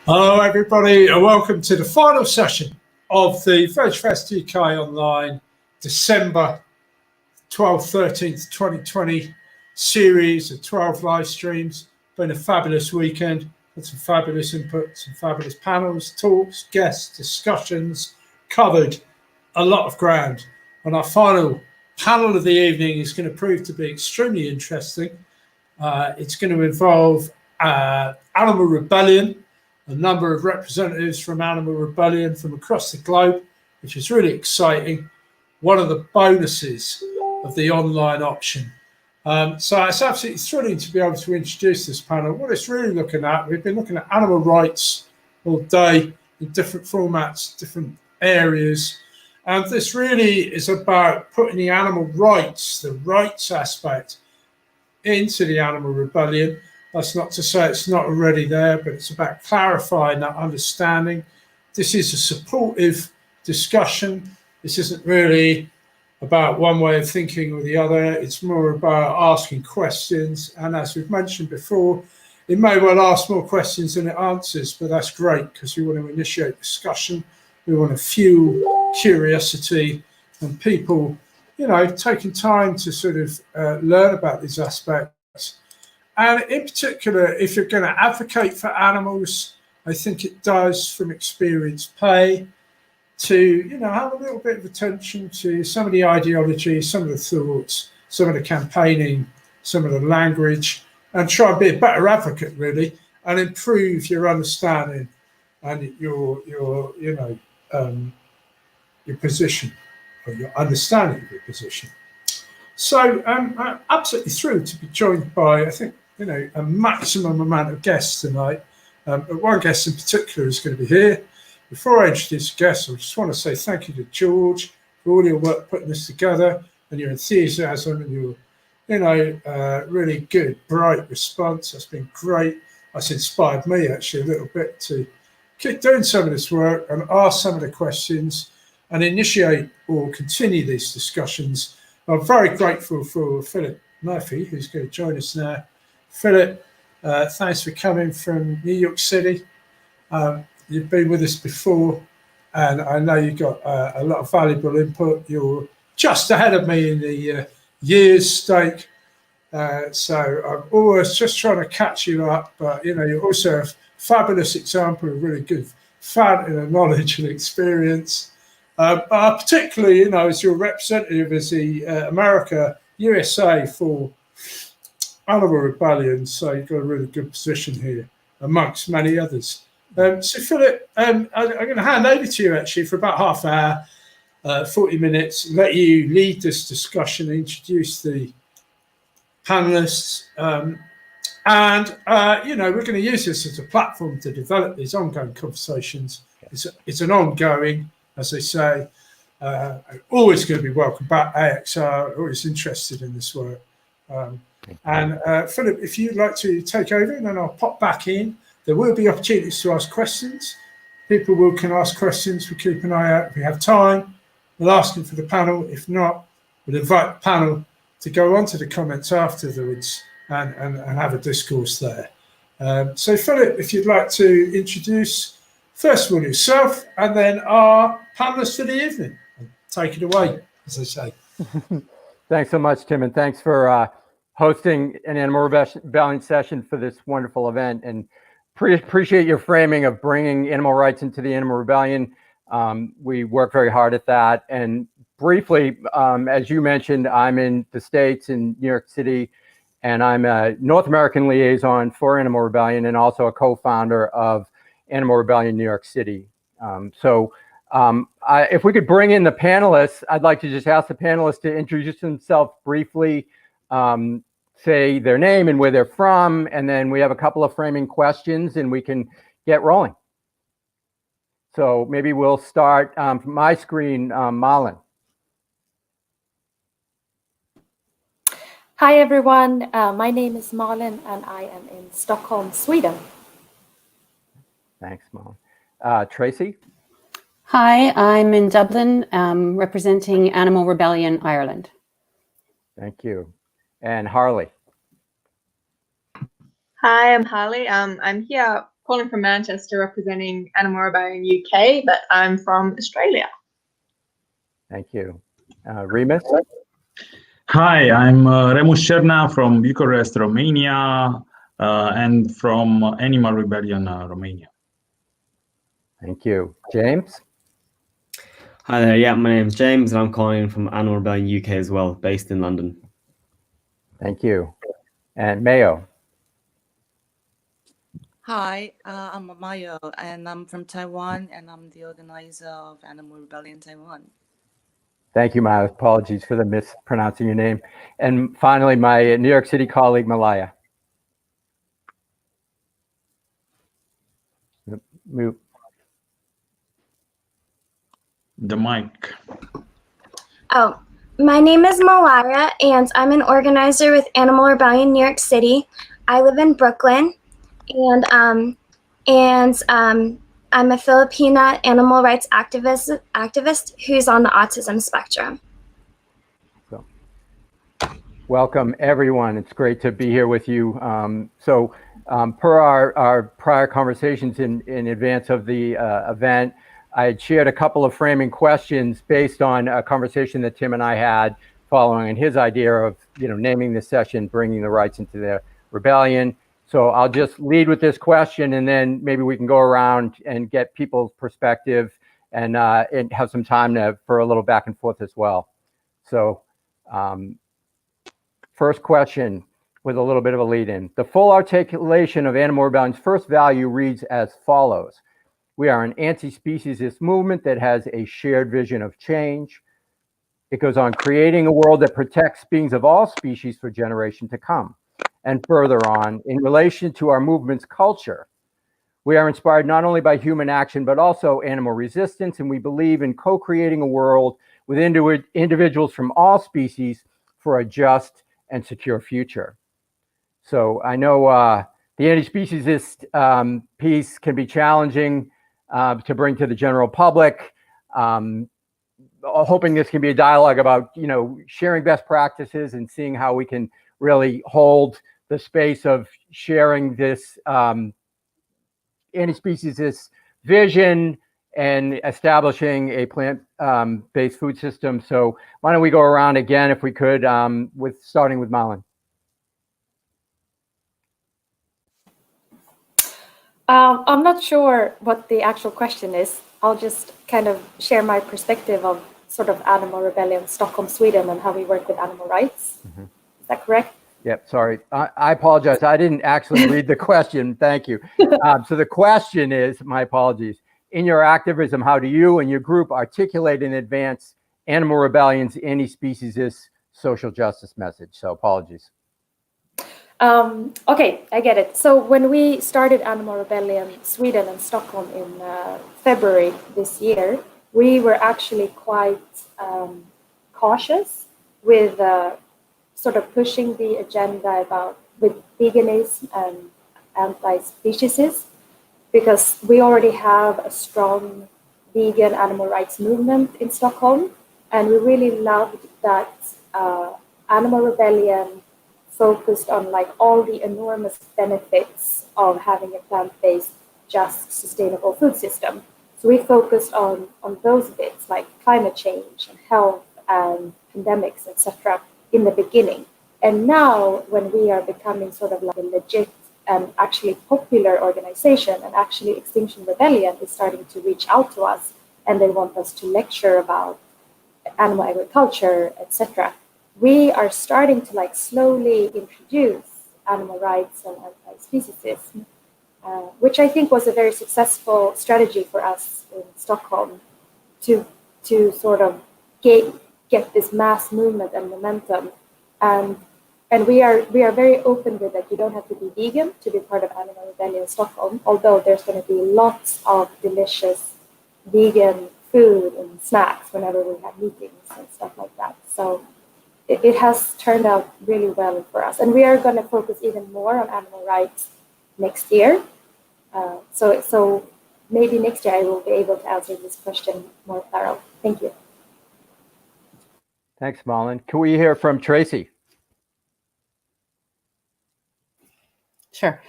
Hello, everybody, and welcome to the final session of the VegFest UK Online December 12th, 13th, 2020 series of 12 live streams. Been a fabulous weekend, had some fabulous input, some fabulous panels, talks, guests, discussions, covered a lot of ground. And our final panel of the evening is going to prove to be extremely interesting. It's going to involve animal rebellion, a number of representatives from animal rebellion from across the globe, which is really exciting. One of the bonuses of the online option. So it's absolutely thrilling to be able to introduce this panel. What it's really looking at, we've been looking at animal rights all day in different formats, different areas. And this really is about putting the animal rights, the rights aspect, into the animal rebellion. That's not to say it's not already there, but it's about clarifying that understanding. This is a supportive discussion. This isn't really about one way of thinking or the other. It's more about asking questions. And as we've mentioned before, it may well ask more questions than it answers, but that's great because we want to initiate discussion. We want to fuel curiosity and people, taking time to sort of learn about these aspects. And in particular, if you're going to advocate for animals, I think it does from experience pay to, have a little bit of attention to some of the ideology, some of the thoughts, some of the campaigning, some of the language, and try and be a better advocate, really, and improve your understanding and your position, or your understanding of your position. So I'm absolutely thrilled to be joined by, I think, a maximum amount of guests tonight. But one guest in particular is going to be here. Before I introduce guests, I just want to say thank you to George for all your work putting this together and your enthusiasm and your, really good, bright response. That's been great. That's inspired me actually a little bit to keep doing some of this work and ask some of the questions and initiate or continue these discussions. I'm very grateful for Phillip Murphy, who's going to join us now. Phillip, thanks for coming from New York City. You've been with us before, and I know you got a lot of valuable input. You're just ahead of me in the years stake, so I'm always just trying to catch you up. But you're also a fabulous example of really good fountain of knowledge and experience. Particularly, as your representative as the USA for animal rebellion, so you've got a really good position here amongst many others. So Phillip, I'm going to hand over to you actually for about half an hour, 40 minutes, let you lead this discussion, introduce the panelists, and we're going to use this as a platform to develop these ongoing conversations. It's an ongoing, as they say, always going to be welcome back. AxR, always interested in this work. And Phillip, if you'd like to take over, and then I'll pop back in. There will be opportunities to ask questions. People can ask questions. We'll keep an eye out. If we have time, we'll ask them for the panel. If not, we'll invite the panel to go on to the comments afterwards and have a discourse there. So Phillip, if you'd like to introduce first of all yourself and then our panelists for the evening. Take it away, as I say. Thanks so much, Tim, and thanks for hosting an animal rebellion session for this wonderful event. And appreciate your framing of bringing animal rights into the animal rebellion. We work very hard at that. And briefly, as you mentioned, I'm in the States, in New York City, and I'm a North American liaison for Animal Rebellion and also a co-founder of Animal Rebellion New York City. If we could bring in the panelists, I'd like to just ask the panelists to introduce themselves briefly, say their name and where they're from, and then we have a couple of framing questions and we can get rolling. So maybe we'll start from my screen, Malin. Hi, everyone. My name is Malin, and I am in Stockholm, Sweden. Thanks, Malin. Tracy? Hi, I'm in Dublin, representing Animal Rebellion Ireland. Thank you. And Harley? Hi, I'm Harley. I'm here calling from Manchester representing Animal Rebellion UK, but I'm from Australia. Thank you. Remus? Hi, I'm Remus Cerna from Bucharest, Romania, and from Animal Rebellion, Romania. Thank you. James? Hi there, yeah, my name's James and I'm calling in from Animal Rebellion UK as well, based in London. Thank you. And Mayo? Hi, I'm Mayo and I'm from Taiwan and I'm the organizer of Animal Rebellion Taiwan. Thank you, Mayo. Apologies for the mispronouncing your name. And finally, my New York City colleague, Malaya. Mute. The mic. Oh, my name is Malaya, and I'm an organizer with Animal Rebellion New York City. I live in Brooklyn, and I'm a Filipina animal rights activist who's on the autism spectrum. So, welcome, everyone. It's great to be here with you. Per our prior conversations in advance of the event, I had shared a couple of framing questions based on a conversation that Tim and I had following his idea of, naming this session, bringing the rights into the rebellion. So I'll just lead with this question, and then maybe we can go around and get people's perspective and have some time for a little back and forth as well. So first question with a little bit of a lead in. The full articulation of Animal Rebellion's first value reads as follows. We are an anti-speciesist movement that has a shared vision of change. It goes on creating a world that protects beings of all species for generations to come. And further on, in relation to our movement's culture, we are inspired not only by human action, but also animal resistance, and we believe in co-creating a world with individuals from all species for a just and secure future. So I know the anti-speciesist piece can be challenging to bring to the general public. Hoping this can be a dialogue about, sharing best practices and seeing how we can really hold the space of sharing this anti-speciesist vision and establishing a plant-based food system. So why don't we go around again, if we could, starting with Malin. I'm not sure what the actual question is. I'll just kind of share my perspective of sort of Animal Rebellion, Stockholm, Sweden, and how we work with animal rights. Mm-hmm. Is that correct? Yep, sorry. I apologize. I didn't actually read the question. Thank you. So the question is, my apologies. In your activism, how do you and your group articulate and advance Animal Rebellion's anti-speciesist social justice message? So apologies. Okay, I get it. So when we started Animal Rebellion Sweden and Stockholm in February this year, we were actually quite cautious with sort of pushing the agenda with veganism and anti-speciesism, because we already have a strong vegan animal rights movement in Stockholm, and we really loved that Animal Rebellion focused on all the enormous benefits of having a plant-based, just, sustainable food system. So we focused on those bits like climate change and health and pandemics, etc. in the beginning. And now when we are becoming sort of a legit and actually popular organization, and actually Extinction Rebellion is starting to reach out to us, and they want us to lecture about animal agriculture, etc. We are starting to slowly introduce animal rights and anti-speciesism, which I think was a very successful strategy for us in Stockholm to sort of get this mass movement and momentum. And we are very open with that. You don't have to be vegan to be part of Animal Rebellion Stockholm, although there's going to be lots of delicious vegan food and snacks whenever we have meetings and stuff like that. So it has turned out really well for us. And we are going to focus even more on animal rights next year. So maybe next year I will be able to answer this question more thorough. Thank you. Thanks, Malin. Can we hear from Tracy? Sure.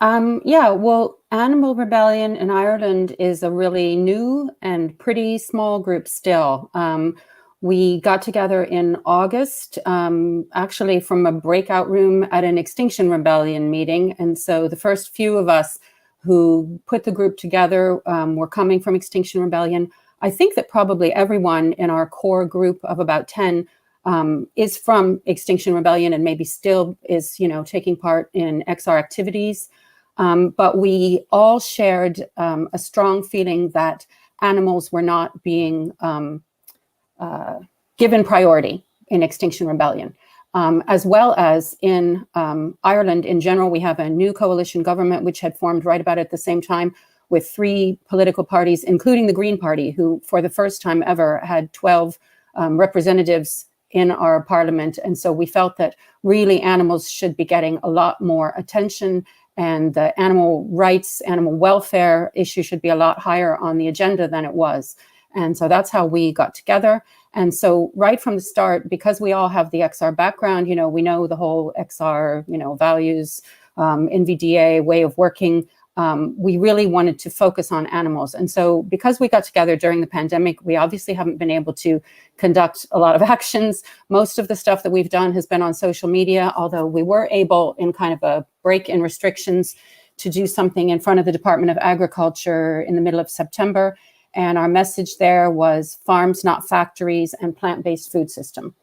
Yeah, well, Animal Rebellion in Ireland is a really new and pretty small group still. We got together in August, actually from a breakout room at an Extinction Rebellion meeting. And so the first few of us who put the group together were coming from Extinction Rebellion. I think that probably everyone in our core group of about 10 is from Extinction Rebellion and maybe still is, taking part in AxR activities. But we all shared a strong feeling that animals were not being given priority in Extinction Rebellion. As well as in Ireland in general, we have a new coalition government which had formed right about at the same time with 3 political parties, including the Green Party, who for the first time ever had 12 representatives in our parliament. And so we felt that really animals should be getting a lot more attention, and the animal rights, animal welfare issue should be a lot higher on the agenda than it was. And so that's how we got together. And so right from the start, because we all have the AxR background, we know the whole AxR, values, NVDA way of working, we really wanted to focus on animals. And so because we got together during the pandemic, we obviously haven't been able to conduct a lot of actions. Most of the stuff that we've done has been on social media, although we were able, in kind of a break in restrictions, to do something in front of the Department of Agriculture in the middle of September. And our message there was farms, not factories, and plant-based food system.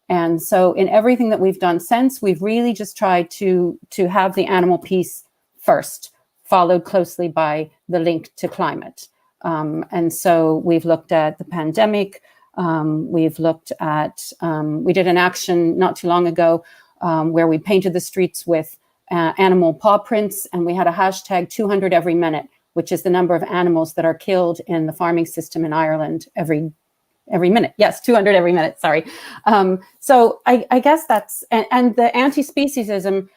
And so in everything that we've done since, we've really just tried to have the animal piece first, followed closely by the link to climate. And so we've looked at the pandemic. We've looked at, we did an action not too long ago where we painted the streets with animal paw prints, and we had a hashtag 200 every minute, which is the number of animals that are killed in the farming system in Ireland every minute. Yes, 200 every minute, sorry. So I guess that's, and the anti-speciesism,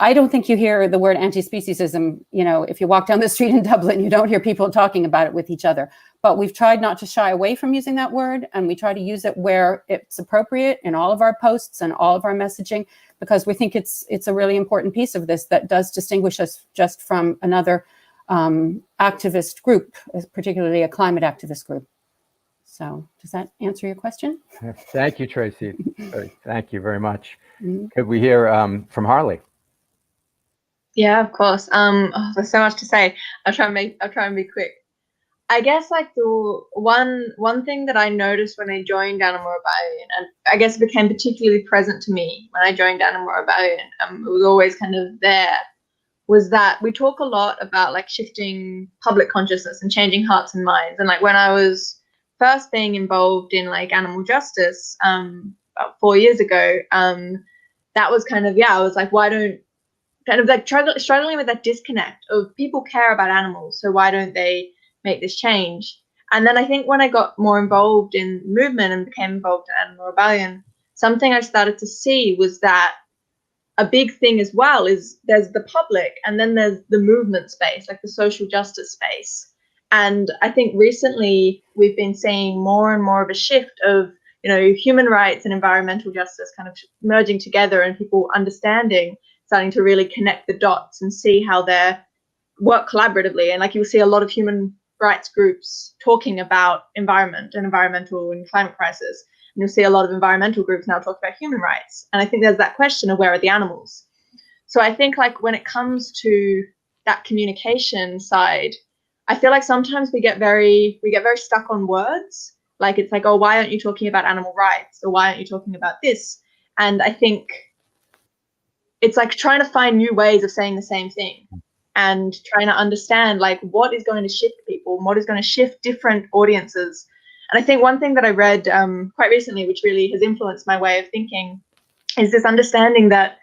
I don't think you hear the word anti-speciesism, if you walk down the street in Dublin, you don't hear people talking about it with each other. But we've tried not to shy away from using that word, and we try to use it where it's appropriate in all of our posts and all of our messaging, because we think it's a really important piece of this that does distinguish us just from another activist group, particularly a climate activist group. So does that answer your question? Thank you, Tracy. Thank you very much. Could we hear from Harley? Yeah, of course. There's so much to say. I'll try and be quick. I guess the one thing that I noticed when I joined Animal Rebellion, and I guess it became particularly present to me when I joined Animal Rebellion, it was always kind of there, was that we talk a lot about shifting public consciousness and changing hearts and minds. And when I was first being involved in animal justice about 4 years ago, that was kind of, I was why don't, kind of struggling with that disconnect of people care about animals, so why don't they make this change? And then I think when I got more involved in the movement and became involved in Animal Rebellion, something I started to see was that a big thing as well is there's the public, and then there's the movement space, the social justice space. And I think recently we've been seeing more and more of a shift of, human rights and environmental justice kind of merging together, and people starting to really connect the dots and see how they work collaboratively. And you'll see a lot of human rights groups talking about environment and environmental and climate crisis. And you'll see a lot of environmental groups now talk about human rights. And I think there's that question of where are the animals? So I think when it comes to that communication side, I feel sometimes we get very stuck on words. It's oh, why aren't you talking about animal rights? Or why aren't you talking about this? And I think it's trying to find new ways of saying the same thing, and trying to understand what is going to shift people, and what is going to shift different audiences. And I think one thing that I read quite recently, which really has influenced my way of thinking, is this understanding that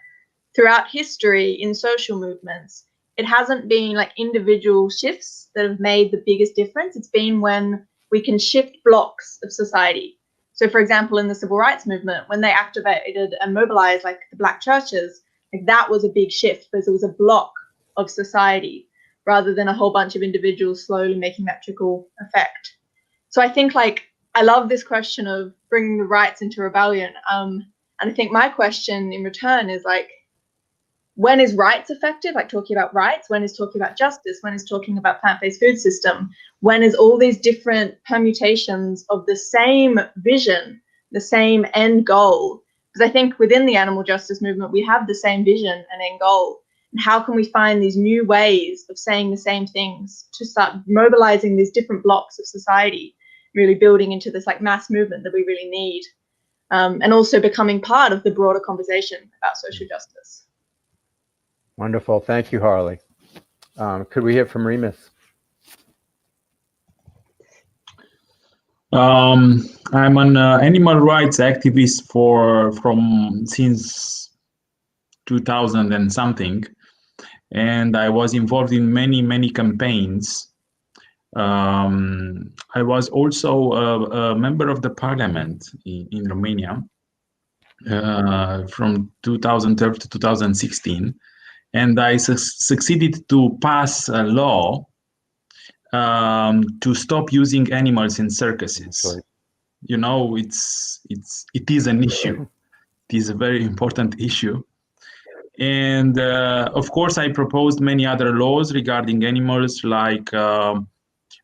throughout history in social movements, it hasn't been individual shifts that have made the biggest difference. It's been when we can shift blocks of society. So for example, in the civil rights movement, when they activated and mobilized the Black churches, that was a big shift, because it was a block of society rather than a whole bunch of individuals slowly making that trickle effect. So I think I love this question of bringing the rights into rebellion. And I think my question in return is when is rights effective, like talking about rights, when is talking about justice, when is talking about plant-based food system, when is all these different permutations of the same vision, the same end goal. Because I think within the animal justice movement, we have the same vision and end goal. And how can we find these new ways of saying the same things to start mobilizing these different blocks of society, really building into this like mass movement that we really need, and also becoming part of the broader conversation about social justice. Wonderful. Thank you, Harley. Could we hear from Remus? I'm an animal rights activist since 2000 and something, and I was involved in many campaigns. I was also a member of the parliament in Romania from 2012 to 2016, and I succeeded to pass a law to stop using animals in circuses. Sorry. You know, it is an issue. It is a very important issue. And of course, I proposed many other laws regarding animals, like a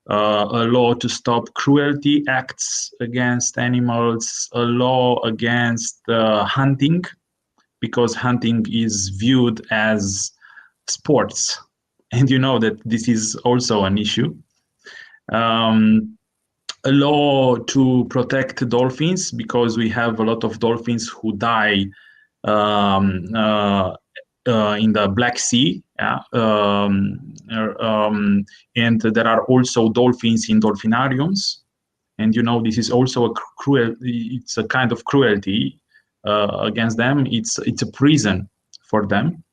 law to stop cruelty acts against animals, a law against hunting, because hunting is viewed as sports. And you know that this is also an issue. A law to protect dolphins, because we have a lot of dolphins who die in the Black Sea, and there are also dolphins in dolphinariums, and you know this is also it's a kind of cruelty against them. It's a prison for them,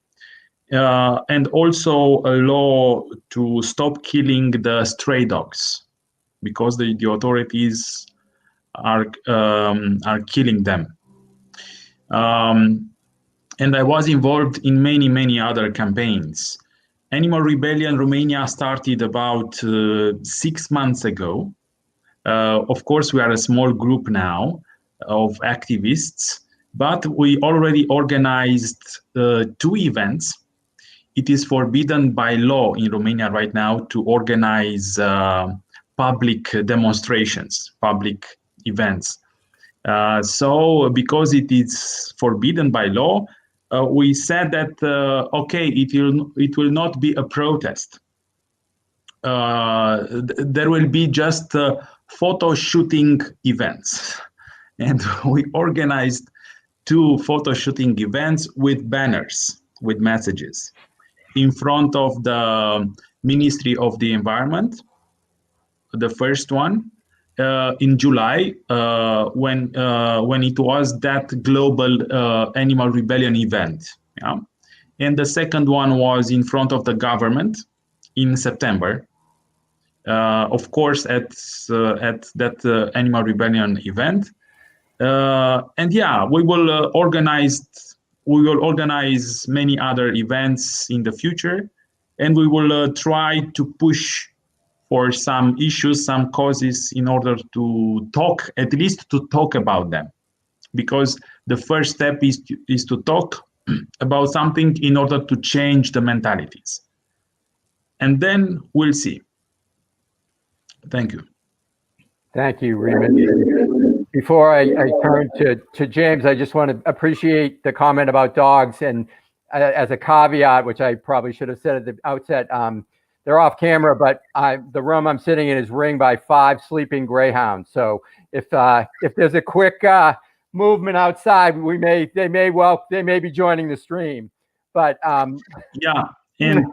and also a law to stop killing the stray dogs, because the authorities are killing them. And I was involved in many other campaigns. Animal Rebellion Romania started about 6 months ago. Of course, we are a small group now of activists, but we already organized 2 events. It is forbidden by law in Romania right now to organize public demonstrations, public events. So because it is forbidden by law, we said that, okay, it will not be a protest. There will be just photo shooting events. And we organized 2 photo shooting events with banners, with messages, in front of the Ministry of the Environment. The first one in July, when it was that global Animal Rebellion event. Yeah? And the second one was in front of the government in September. Of course, at that Animal Rebellion event. And yeah, we will organize many other events in the future, and we will try to push for some issues, some causes, in order to talk, at least to talk about them. Because the first step is to talk about something in order to change the mentalities. And then we'll see. Thank you. Thank you, Remus. Before I turn to James, I just want to appreciate the comment about dogs. And as a caveat, which I probably should have said at the outset, they're off camera, but the room I'm sitting in is ringed by 5 sleeping greyhounds. So if there's a quick movement outside, they may be joining the stream. But yeah, and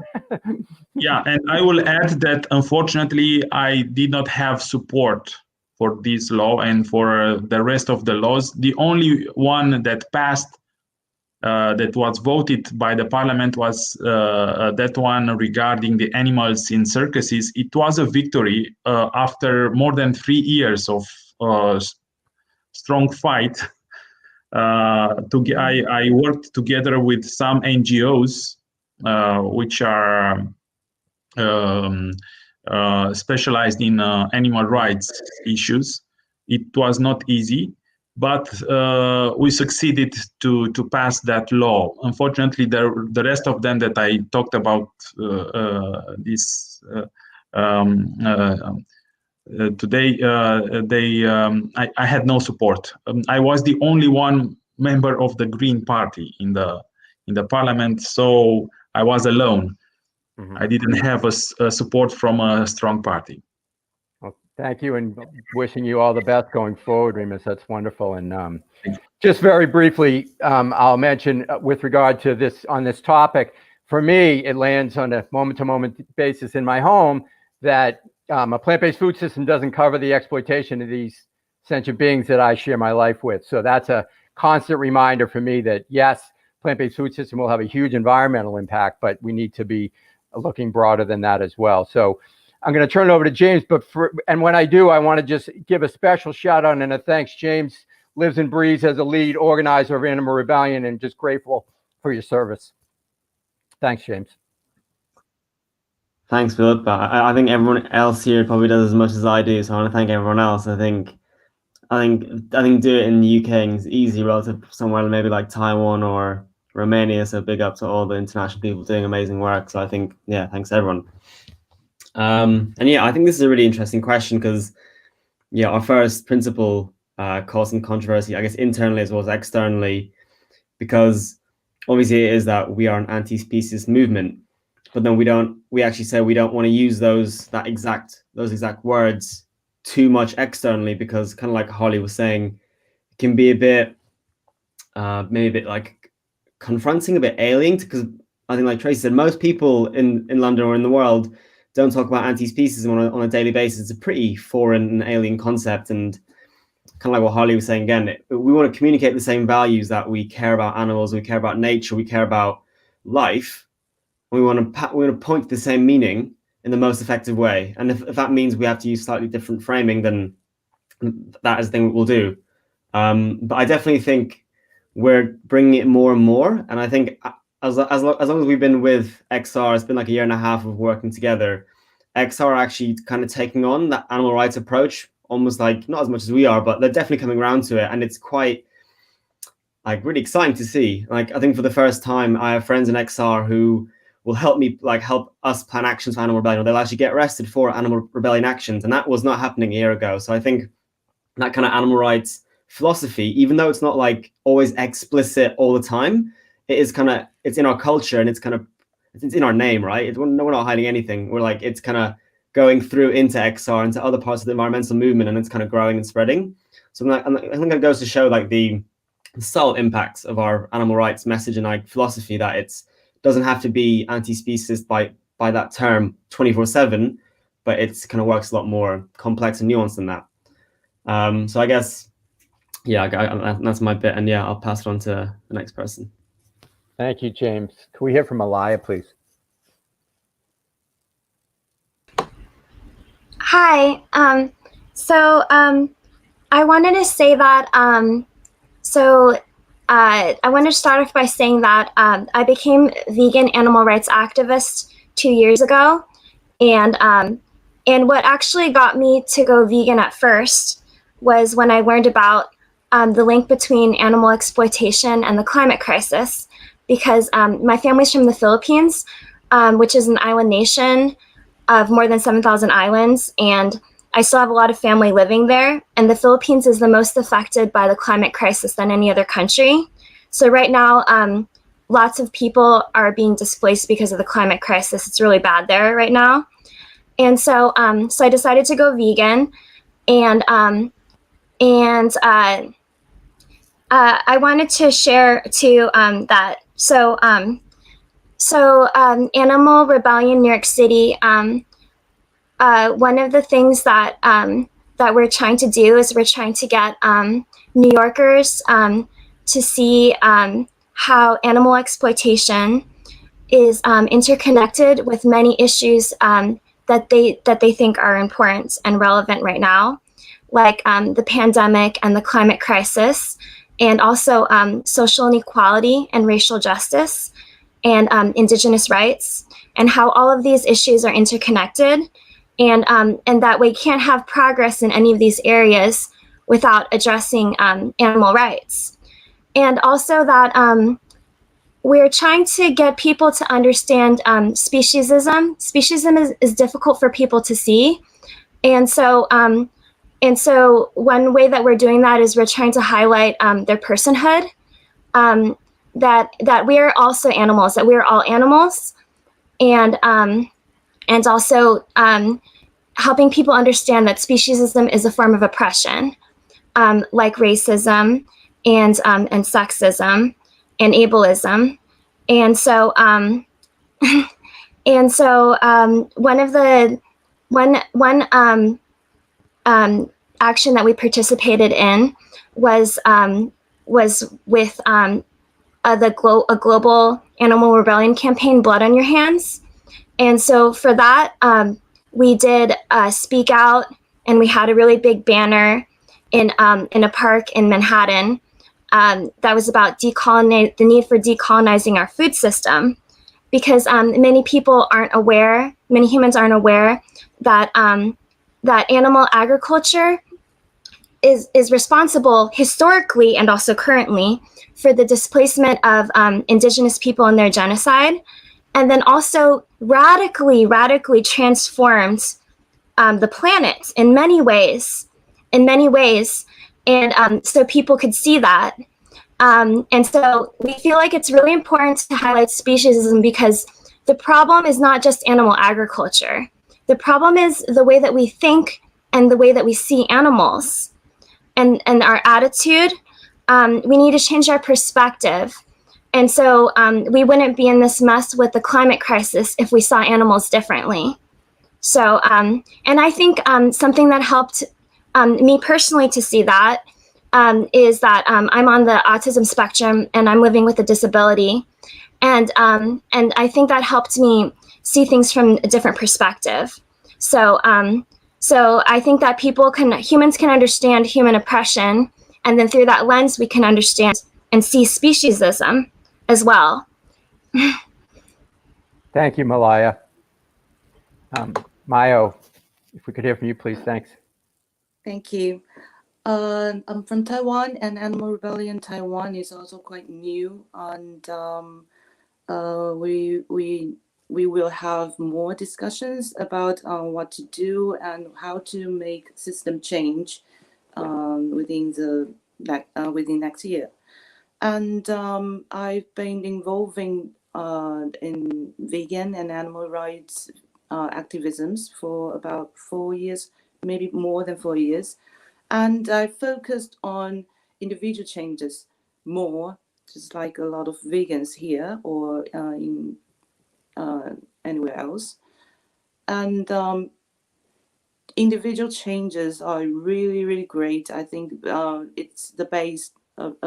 I will add that unfortunately I did not have support for this law and for the rest of the laws. The only one that passed, that was voted by the parliament, was that one regarding the animals in circuses. It was a victory after more than 3 years of strong fight. I worked together with some NGOs which are specialized in animal rights issues. It was not easy, but we succeeded to pass that law. Unfortunately, the rest of them that I talked about today, I had no support. I was the only one member of the Green Party in the parliament, so I was alone. Mhm. I didn't have a support from a strong party. Well, thank you, and wishing you all the best going forward, Remus. That's wonderful. And just very briefly, I'll mention with regard to this on this topic, for me, it lands on a moment-to-moment basis in my home that a plant-based food system doesn't cover the exploitation of these sentient beings that I share my life with. So that's a constant reminder for me that yes, plant-based food system will have a huge environmental impact, but we need to be looking broader than that as well. So I'm going to turn it over to James, and when I do, I want to just give a special shout out and a thanks. James lives and breathes as a lead organizer of Animal Rebellion, and just grateful for your service. Thanks, James. Thanks, Philip. I think everyone else here probably does as much as I do, so I want to thank everyone else. I think do it in the UK is easy relative to somewhere maybe like Taiwan or Romania. So big up to all the international people doing amazing work. So I think, yeah, thanks everyone. And yeah, I think this is a really interesting question because, yeah, our first principle causing controversy, I guess, internally as well as externally, because obviously it is that we are an anti-species movement, but then we actually say we don't want to use those exact words too much externally, because kind of like Holly was saying, it can be a bit maybe a bit like confronting, a bit alien, because I think like Tracy said, most people in London or in the world don't talk about anti-speciesism on a daily basis. It's a pretty foreign and alien concept, and kind of like what Holly was saying again, we want to communicate the same values that we care about animals, we care about nature, we care about life. We want to point to the same meaning in the most effective way. And if that means we have to use slightly different framing, then that is the thing we'll do. But I definitely think we're bringing it more and more. And I think as long as we've been with AxR, it's been like a year and a half of working together. AxR are actually kind of taking on that animal rights approach, almost like not as much as we are, but they're definitely coming around to it. And it's quite like really exciting to see. Like, I think for the first time, I have friends in AxR who will help us plan actions for Animal Rebellion. They'll actually get arrested for Animal Rebellion actions. And that was not happening a year ago. So I think that kind of animal rights philosophy, even though it's not like always explicit all the time, it's in our culture, and it's in our name, right? We're not hiding anything. We're like, it's kind of going through into AxR, into other parts of the environmental movement, and it's kind of growing and spreading. So I think that goes to show like the subtle impacts of our animal rights message and like philosophy, that it doesn't have to be anti-species by that term 24/7, but it's kind of works a lot more complex and nuanced than that. So I guess, yeah, that's my bit, and yeah, I'll pass it on to the next person. Thank you, James. Can we hear from Alaya, please? Hi. I wanted to say that. I want to start off by saying that I became vegan animal rights activist 2 years ago, and what actually got me to go vegan at first was when I learned about the link between animal exploitation and the climate crisis, because my family's from the Philippines, which is an island nation of more than 7,000 islands, and I still have a lot of family living there, and the Philippines is the most affected by the climate crisis than any other country. So right now, lots of people are being displaced because of the climate crisis. It's really bad there right now. And so I decided to go vegan, and I wanted to share too that. So Animal Rebellion New York City, one of the things that we're trying to do is we're trying to get New Yorkers to see how animal exploitation is interconnected with many issues that they think are important and relevant right now, like the pandemic and the climate crisis, and also social inequality and racial justice and indigenous rights, and how all of these issues are interconnected, and that we can't have progress in any of these areas without addressing animal rights. And also that we're trying to get people to understand speciesism. Speciesism is difficult for people to see. And so one way that we're doing that is we're trying to highlight their personhood, that we are also animals, that we are all animals, and also helping people understand that speciesism is a form of oppression, like racism and sexism and ableism. And so one action that we participated in was with a global animal rebellion campaign, Blood on Your Hands. And so for that, we did speak out, and we had a really big banner in a park in Manhattan that was about the need for decolonizing our food system, because many humans aren't aware that that animal agriculture is responsible historically and also currently for the displacement of indigenous people and their genocide, and then also radically transformed the planet in many ways. And so people could see that. And so we feel like it's really important to highlight speciesism, because the problem is not just animal agriculture. The problem is the way that we think and the way that we see animals and our attitude. We need to change our perspective. And so we wouldn't be in this mess with the climate crisis if we saw animals differently. So, and I think something that helped me personally to see that is that I'm on the autism spectrum and I'm living with a disability. And I think that helped me see things from a different perspective. So I think that humans can understand human oppression, and then through that lens, we can understand and see speciesism as well. Thank you, Malaya. Mayo, if we could hear from you, please. Thanks. Thank you. I'm from Taiwan, and Animal Rebellion Taiwan is also quite new, and we will have more discussions about what to do and how to make system change within next year. And I've been involving in vegan and animal rights activisms for about 4 years, maybe more than 4 years. And I focused on individual changes more, just like a lot of vegans here or in anywhere else. And individual changes are really, really great. I think it's the base of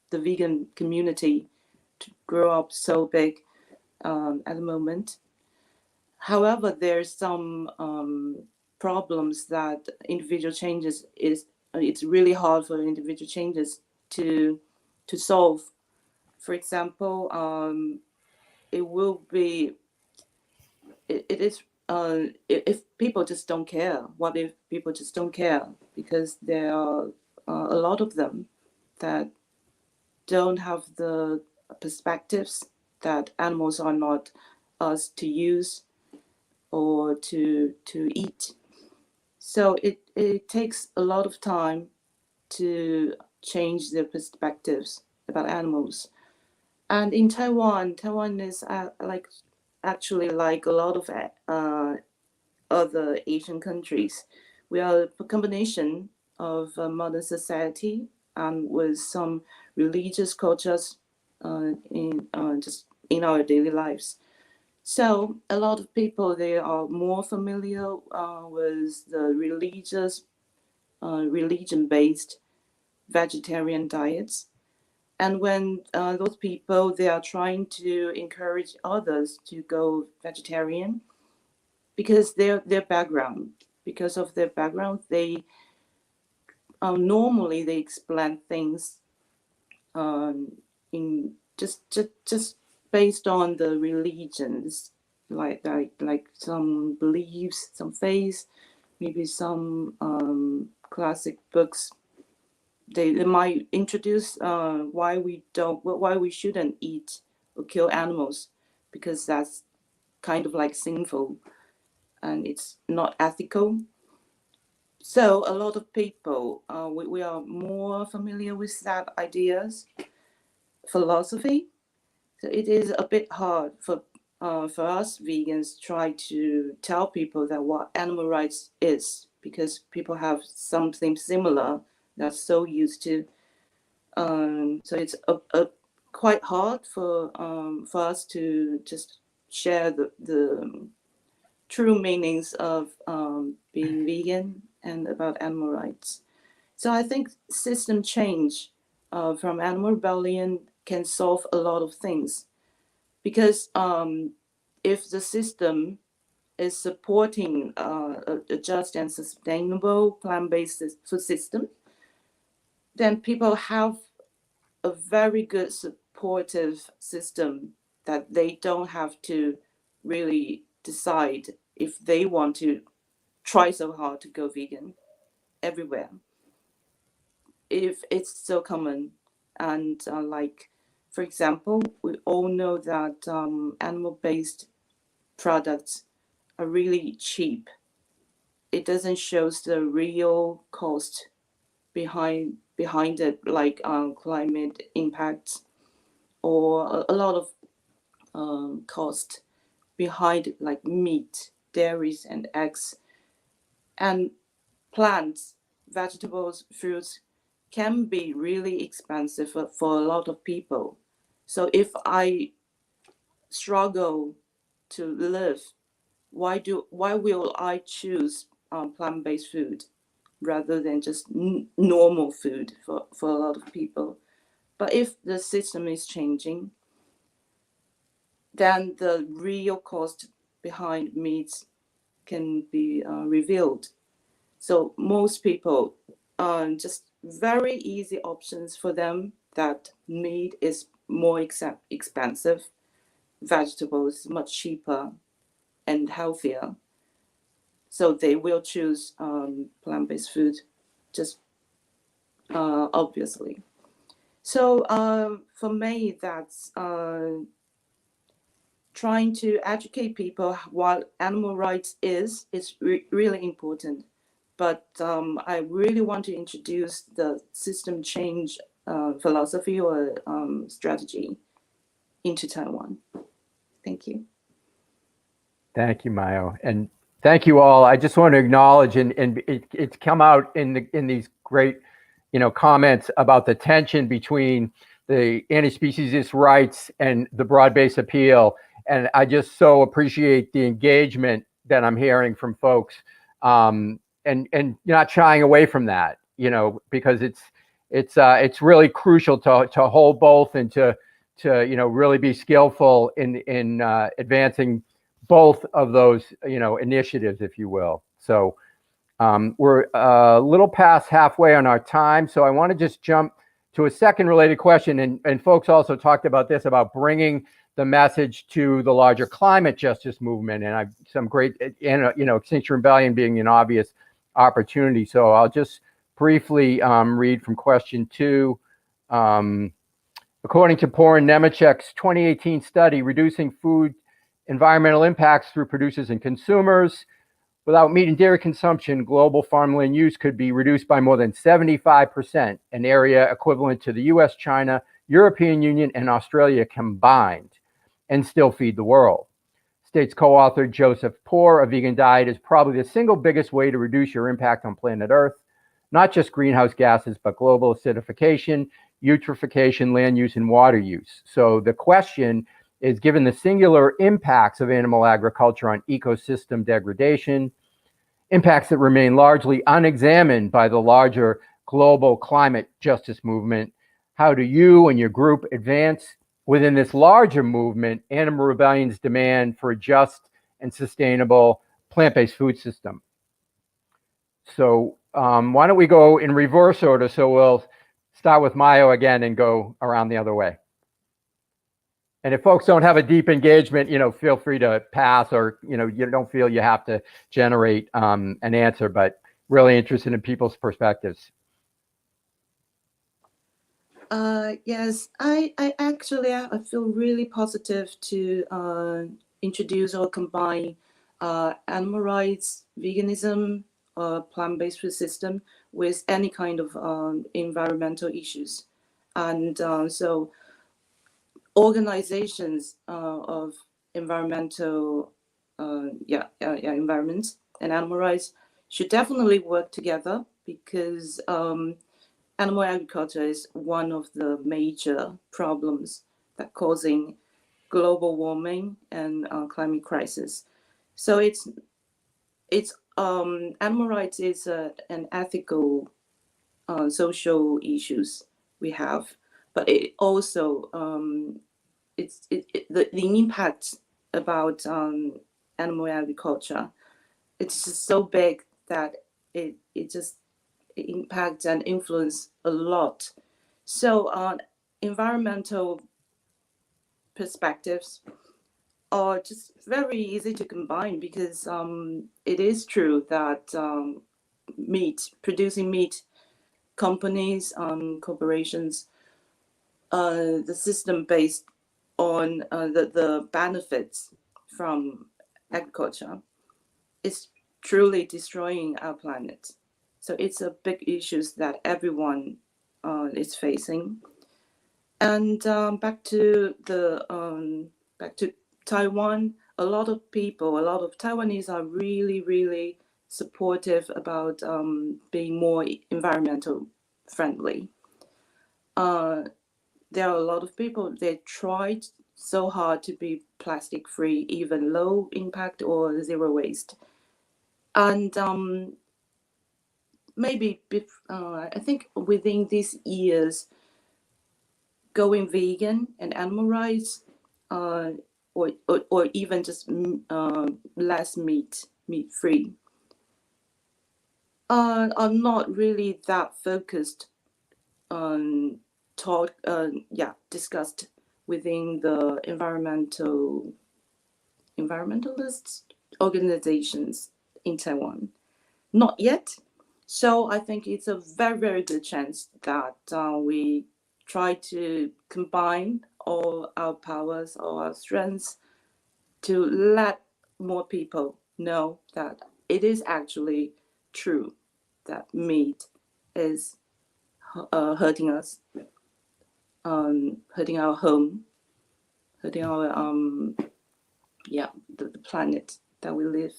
the vegan community to grow up so big at the moment. However, there's some problems that individual changes it's really hard for individual changes to solve. For example, if people just don't care. What if people just don't care? Because there are a lot of them that don't have the perspectives that animals are not us to use or to eat. So it takes a lot of time to change their perspectives about animals. And in Taiwan is actually like a lot of other Asian countries. We are a combination of modern society and with some religious cultures just in our daily lives. So a lot of people, they are more familiar with the religion-based vegetarian diets. And when those people, they are trying to encourage others to go vegetarian, because of their background, they normally they explain things in just based on the religions, like some beliefs, some faiths, maybe some classic books, they might introduce why we shouldn't eat or kill animals, because that's kind of like sinful and it's not ethical. So a lot of people, we are more familiar with that ideas, philosophy. So it is a bit hard for us vegans try to tell people that what animal rights is, because people have something similar that's so used to. So it's quite hard for us to just share the true meanings of being vegan and about animal rights. So I think system change from animal rebellion can solve a lot of things, because if the system is supporting a just and sustainable plant-based food system, then people have a very good supportive system that they don't have to really decide if they want to try so hard to go vegan everywhere, if it's so common. And like, for example, we all know that animal-based products are really cheap. It doesn't show the real cost behind it, like climate impacts, or a lot of cost behind, like meat, dairies, and eggs. And plants, vegetables, fruits can be really expensive for a lot of people. So if I struggle to live, why will I choose plant-based food rather than just normal food for a lot of people? But if the system is changing, then the real cost behind meats can be revealed. So most people, just very easy options for them, that meat is more expensive, vegetables much cheaper and healthier. So they will choose plant-based food, just obviously. So for me, that's trying to educate people what animal rights is really important. But I really want to introduce the system change philosophy or strategy into Taiwan. Thank you. Thank you, Mayo, and thank you all. I just want to acknowledge, and it's come out in these great, comments about the tension between the anti-speciesist rights and the broad-based appeal. And I just so appreciate the engagement that I'm hearing from folks, and not shying away from that, because it's really crucial to hold both, and to really be skillful in advancing both of those initiatives, if you will. So we're a little past halfway on our time, so I want to just jump to a second related question. And folks also talked about this, about bringing the message to the larger climate justice movement, and I've some great, Extinction Rebellion being an obvious opportunity. So I'll just briefly read from question 2. According to Porin Nemechek's 2018 study, reducing food environmental impacts through producers and consumers, without meat and dairy consumption, global farmland use could be reduced by more than 75%, an area equivalent to the US, China, European Union, and Australia combined, and still feed the world. States co-author Joseph Poor, A Vegan Diet is probably the single biggest way to reduce your impact on planet Earth, not just greenhouse gases, but global acidification, eutrophication, land use, and water use. So the question is, given the singular impacts of animal agriculture on ecosystem degradation, impacts that remain largely unexamined by the larger global climate justice movement, how do you and your group advance within this larger movement Animal Rebellion's demand for a just and sustainable plant-based food system? So why don't we go in reverse order? So we'll start with Mayo again and go around the other way. And if folks don't have a deep engagement, feel free to pass, or, you don't feel you have to generate an answer, but really interested in people's perspectives. Yes, I actually I feel really positive to introduce or combine animal rights, veganism, plant-based food system with any kind of environmental issues. And so organizations of environmental environment and animal rights should definitely work together, because animal agriculture is one of the major problems that causing global warming and climate crisis. So it's animal rights is an ethical social issues we have, but it also the impact about animal agriculture, it's just so big that it just impact and influence a lot. So environmental perspectives are just very easy to combine, because it is true that producing meat companies, corporations, the system based on the benefits from agriculture is truly destroying our planet. So it's a big issue that everyone is facing. And back to Taiwan, a lot of Taiwanese are really, really supportive about being more environmental friendly. There are a lot of people, they tried so hard to be plastic free, even low impact or zero waste. And maybe I think within these years, going vegan and animal rights, or even just less meat free, are not really that focused on discussed within the environmentalist organizations in Taiwan. Not yet. So I think it's a very, very good chance that we try to combine all our powers, all our strengths, to let more people know that it is actually true that meat is hurting us, hurting our home, hurting our the planet that we live.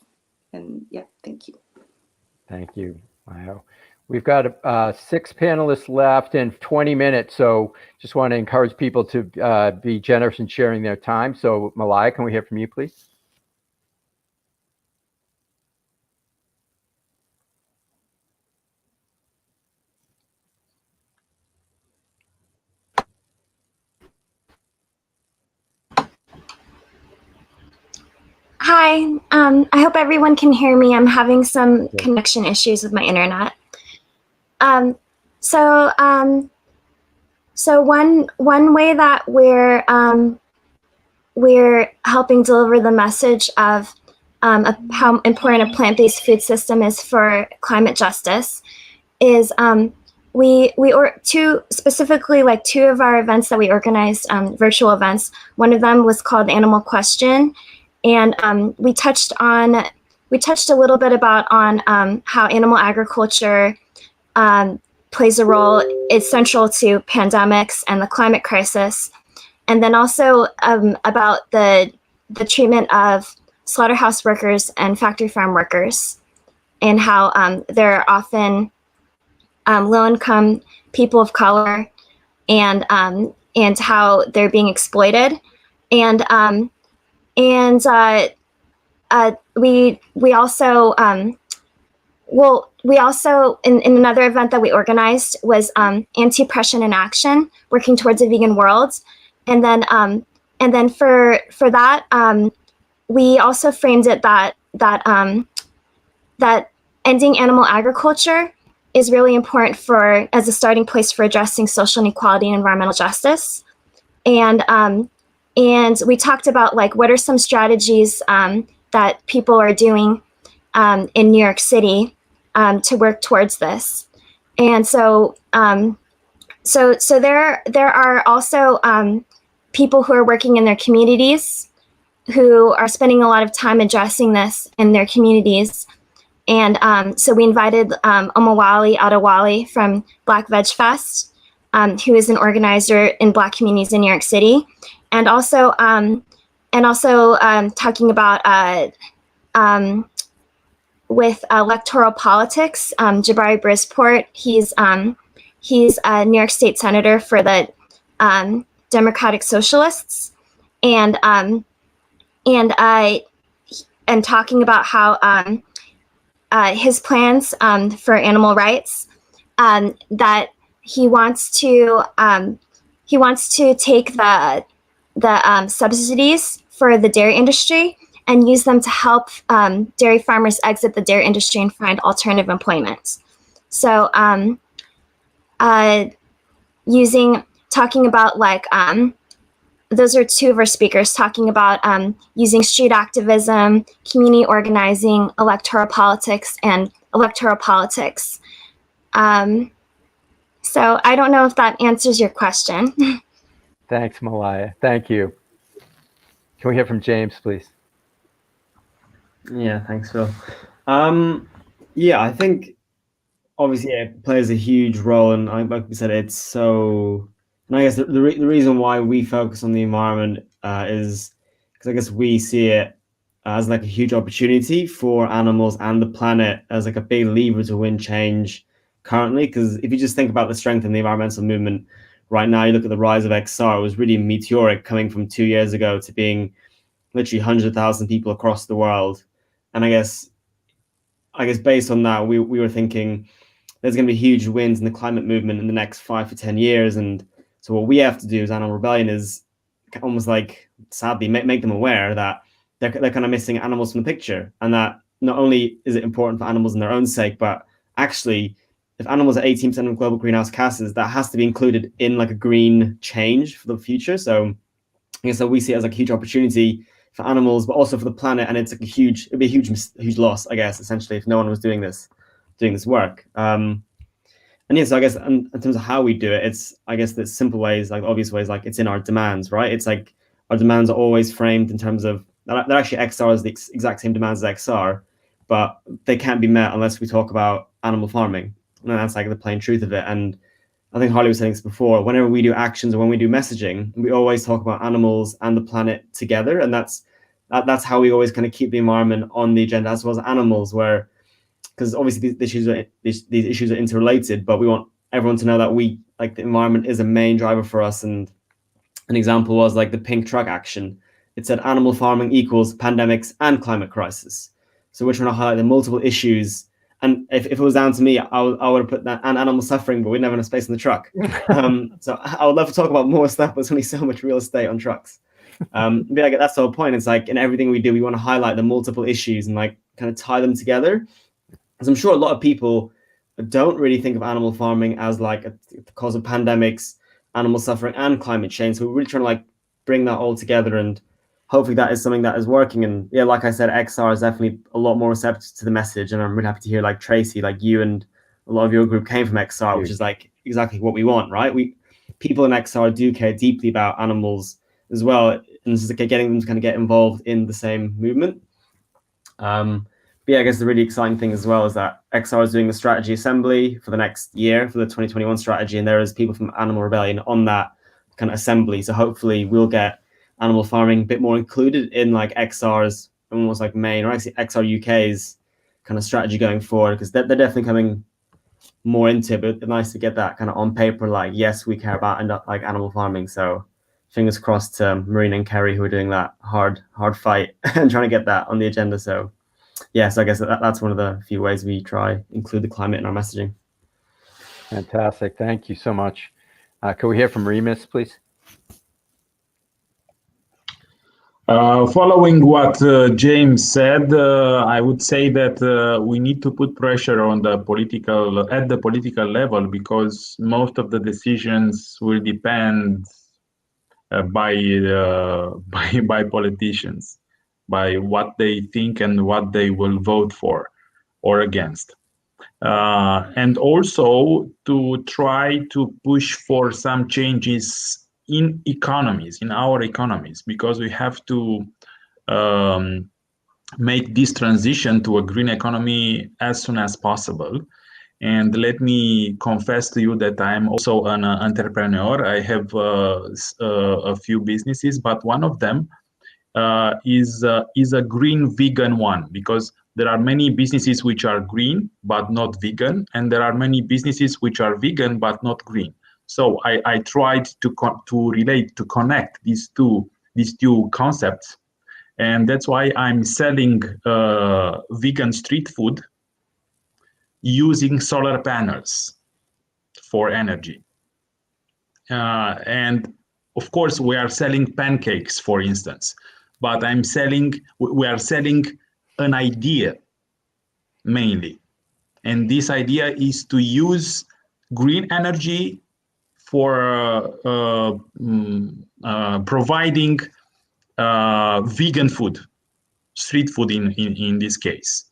And thank you. Thank you. Wow. We've got 6 panelists left and 20 minutes. So just want to encourage people to be generous in sharing their time. So Malaya, can we hear from you, please? Hi, I hope everyone can hear me. I'm having some connection issues with my internet. So one way that we're helping deliver the message of how important a plant-based food system is for climate justice is specifically two of our events that we organized, virtual events. One of them was called Animal Question. And we touched a little bit on how animal agriculture plays a role, is central to pandemics and the climate crisis, and then also about the treatment of slaughterhouse workers and factory farm workers, and how they're often low-income people of color, and how they're being exploited, and we also in another event that we organized was anti-oppression in action, working towards a vegan world, and then for that we also framed it that ending animal agriculture is really important as a starting place for addressing social inequality and environmental justice, and and we talked about like what are some strategies that people are doing in New York City to work towards this. And so so there are also people who are working in their communities who are spending a lot of time addressing this in their communities. And so we invited Omawali Adewale from Black Veg Fest, who is an organizer in Black communities in New York City, and also talking about with electoral politics, Jabari Brisport. He's a New York State Senator for the Democratic Socialists, and talking about how his plans for animal rights, that he wants to take the subsidies for the dairy industry and use them to help dairy farmers exit the dairy industry and find alternative employment. So talking about like, those are two of our speakers talking about using street activism, community organizing, electoral politics. So I don't know if that answers your question. Thanks, Malaya. Thank you. Can we hear from James, please? Yeah, thanks, Phil. Yeah, I think obviously it plays a huge role, and like we said, it's so. And I guess the reason why we focus on the environment is because I guess we see it as like a huge opportunity for animals and the planet as like a big lever to win change currently. Because if you just think about the strength in the environmental movement right now, you look at the rise of AxR, it was really meteoric, coming from 2 years ago to being literally 100,000 people across the world. And I guess based on that, we were thinking there's going to be huge wins in the climate movement in the next 5 to 10 years. And so what we have to do as Animal Rebellion is almost like, sadly, make them aware that they're kind of missing animals from the picture. And that not only is it important for animals in their own sake, but actually, if animals are 18% of global greenhouse gases, that has to be included in like a green change for the future. So I guess that we see it as like a huge opportunity for animals, but also for the planet. And it's like it'd be a huge loss, I guess, essentially, if no one was doing this work. And yeah, so I guess in terms of how we do it, it's, I guess, the simple ways, like obvious ways, like it's in our demands, right? It's like our demands are always framed in terms of, they're actually AxR is the exact same demands as AxR, but they can't be met unless we talk about animal farming. And that's like the plain truth of it. And I think Harley was saying this before, whenever we do actions or when we do messaging, we always talk about animals and the planet together. And that's how we always kind of keep the environment on the agenda, as well as animals, where, because obviously these issues are interrelated, but we want everyone to know that we, like, the environment is a main driver for us. And an example was like the pink truck action. It said animal farming equals pandemics and climate crisis. So we're trying to highlight the multiple issues. And if it was down to me, I would have put that and animal suffering, but we'd never have space in the truck. So I would love to talk about more stuff, but there's only so much real estate on trucks. But like, that's the whole point. It's like in everything we do, we want to highlight the multiple issues and like kind of tie them together. Because I'm sure a lot of people don't really think of animal farming as like the cause of pandemics, animal suffering, and climate change. So we're really trying to like bring that all together, and hopefully that is something that is working. And yeah, like I said, AxR is definitely a lot more receptive to the message, and I'm really happy to hear like Tracy, like you and a lot of your group came from AxR, which is like exactly what we want, right? People in AxR do care deeply about animals as well, and this is like getting them to kind of get involved in the same movement. But yeah, I guess the really exciting thing as well is that AxR is doing the strategy assembly for the next year for the 2021 strategy, and there is people from Animal Rebellion on that kind of assembly. So hopefully we'll get animal farming a bit more included in like AxR's almost like main, or actually AxR UK's kind of strategy going forward, because they're definitely coming more into it. But it's nice to get that kind of on paper, like, yes, we care about like animal farming. So fingers crossed to Marina and Kerry, who are doing that hard fight and trying to get that on the agenda. So yes, I guess that's one of the few ways we try include the climate in our messaging. Fantastic. Thank you so much. Can we hear from Remus, please? Following what James said, I would say that we need to put pressure on at the political level, because most of the decisions will depend by politicians, by what they think and what they will vote for or against. And also to try to push for some changes in economies, in our economies, because we have to make this transition to a green economy as soon as possible. And let me confess to you that I'm also an entrepreneur. I have a few businesses, but one of them is a green vegan one, because there are many businesses which are green but not vegan, and there are many businesses which are vegan but not green. So I tried to connect these two concepts, and that's why I'm selling vegan street food using solar panels for energy. And of course, we are selling pancakes, for instance, but we are selling an idea mainly. And this idea is to use green energy for providing vegan food, street food in this case.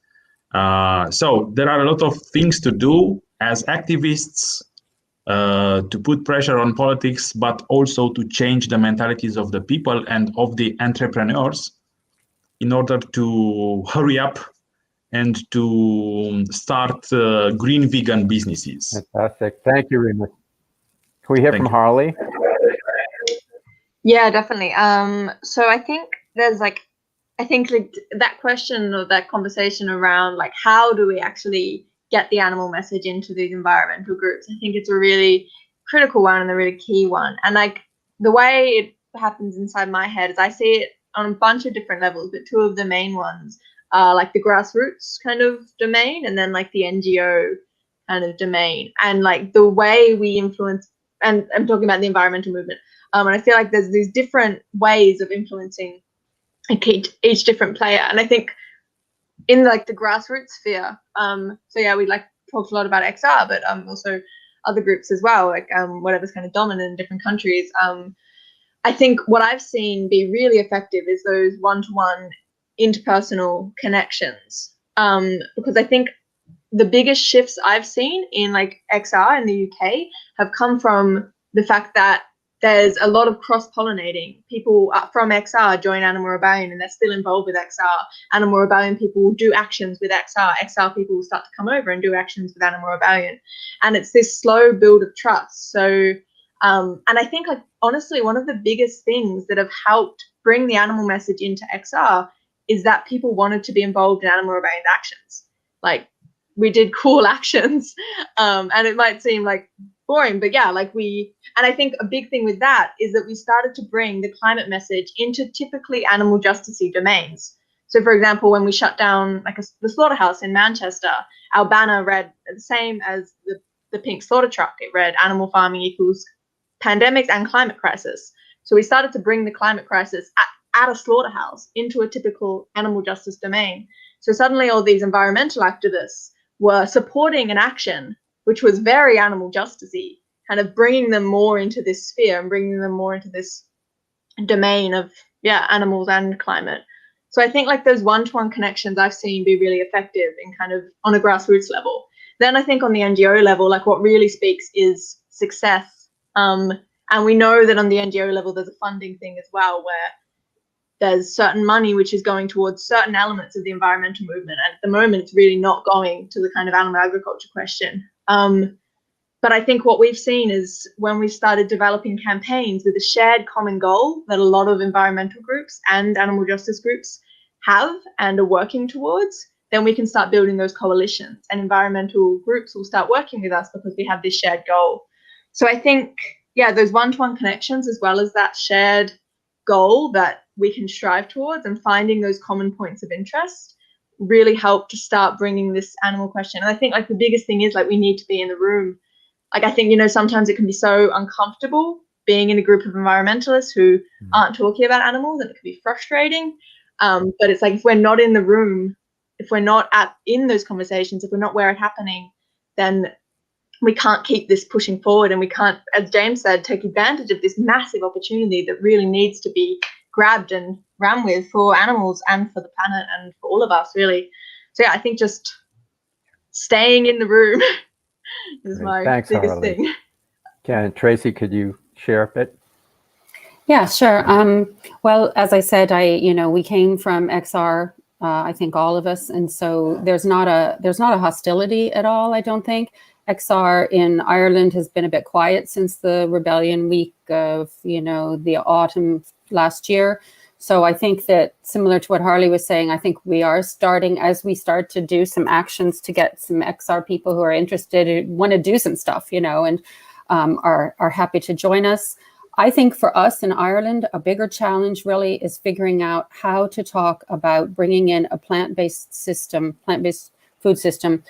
So there are a lot of things to do as activists, to put pressure on politics, but also to change the mentalities of the people and of the entrepreneurs in order to hurry up and to start green vegan businesses. Fantastic. Thank you, Remus. Can we hear Thank from you. Harley? Yeah, definitely. So I think there's like that question or that conversation around like how do we actually get the animal message into these environmental groups? I think it's a really critical one and a really key one. And like the way it happens inside my head is I see it on a bunch of different levels, but two of the main ones are like the grassroots kind of domain and then like the NGO kind of domain. And like the way we influence, and I'm talking about the environmental movement. And I feel like there's these different ways of influencing each different player. And I think in like the grassroots sphere, so yeah, we like talked a lot about AxR, but also other groups as well, like whatever's kind of dominant in different countries. I think what I've seen be really effective is those one-to-one interpersonal connections. Because I think the biggest shifts I've seen in like AxR in the UK have come from the fact that there's a lot of cross-pollinating. People from AxR join Animal Rebellion and they're still involved with AxR. Animal Rebellion people will do actions with AxR. AxR people will start to come over and do actions with Animal Rebellion. And it's this slow build of trust. So, and I think like honestly, one of the biggest things that have helped bring the animal message into AxR is that people wanted to be involved in Animal Rebellion actions. Like we did cool actions, and it might seem like boring, but yeah, like and I think a big thing with that is that we started to bring the climate message into typically animal justicey domains. So for example, when we shut down like the slaughterhouse in Manchester, our banner read the same as the pink slaughter truck. It read animal farming equals pandemics and climate crisis. So we started to bring the climate crisis at a slaughterhouse into a typical animal justice domain. So suddenly all these environmental activists were supporting an action which was very animal justicey, kind of bringing them more into this sphere and bringing them more into this domain of, yeah, animals and climate. So I think like those one-to-one connections I've seen be really effective in kind of on a grassroots level. Then I think on the NGO level, like what really speaks is success. And we know that on the NGO level, there's a funding thing as well, where there's certain money which is going towards certain elements of the environmental movement. And at the moment, it's really not going to the kind of animal agriculture question. But I think what we've seen is when we started developing campaigns with a shared common goal that a lot of environmental groups and animal justice groups have and are working towards, then we can start building those coalitions and environmental groups will start working with us because we have this shared goal. So I think, yeah, those one-to-one connections as well as that shared goal that we can strive towards and finding those common points of interest really help to start bringing this animal question. And I think like the biggest thing is like we need to be in the room. Like I think, you know, sometimes it can be so uncomfortable being in a group of environmentalists who aren't talking about animals, and it can be frustrating. But it's like if we're not in the room, if we're not in those conversations, if we're not where it's happening, then we can't keep this pushing forward, and we can't, as James said, take advantage of this massive opportunity that really needs to be grabbed and ran with for animals and for the planet and for all of us, really. So yeah, I think just staying in the room is my biggest thing. Tracy, could you share a bit? Yeah, sure. Well, as I said, we came from AxR, I think all of us, and so there's not a hostility at all, I don't think. AxR in Ireland has been a bit quiet since the rebellion week of, the autumn last year. So I think that, similar to what Harley was saying, I think we are starting, as we start to do some actions to get some AxR people who are interested, who want to do some stuff, and are happy to join us. I think for us in Ireland, a bigger challenge really is figuring out how to talk about bringing in a plant-based food system,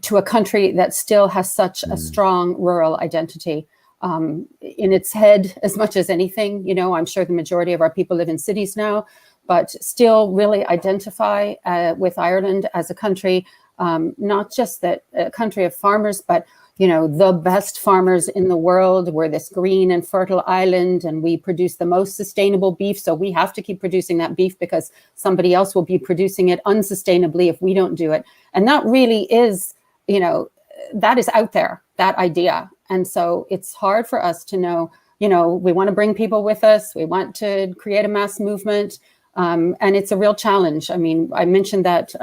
to a country that still has such a strong rural identity in its head as much as anything. I'm sure the majority of our people live in cities now, but still really identify with Ireland as a country, not just that a country of farmers, but the best farmers in the world. We're this green and fertile island, and we produce the most sustainable beef. So we have to keep producing that beef because somebody else will be producing it unsustainably if we don't do it. And that really is, that is out there, that idea. And so it's hard for us to know, we want to bring people with us. We want to create a mass movement. And it's a real challenge. I mean, I mentioned that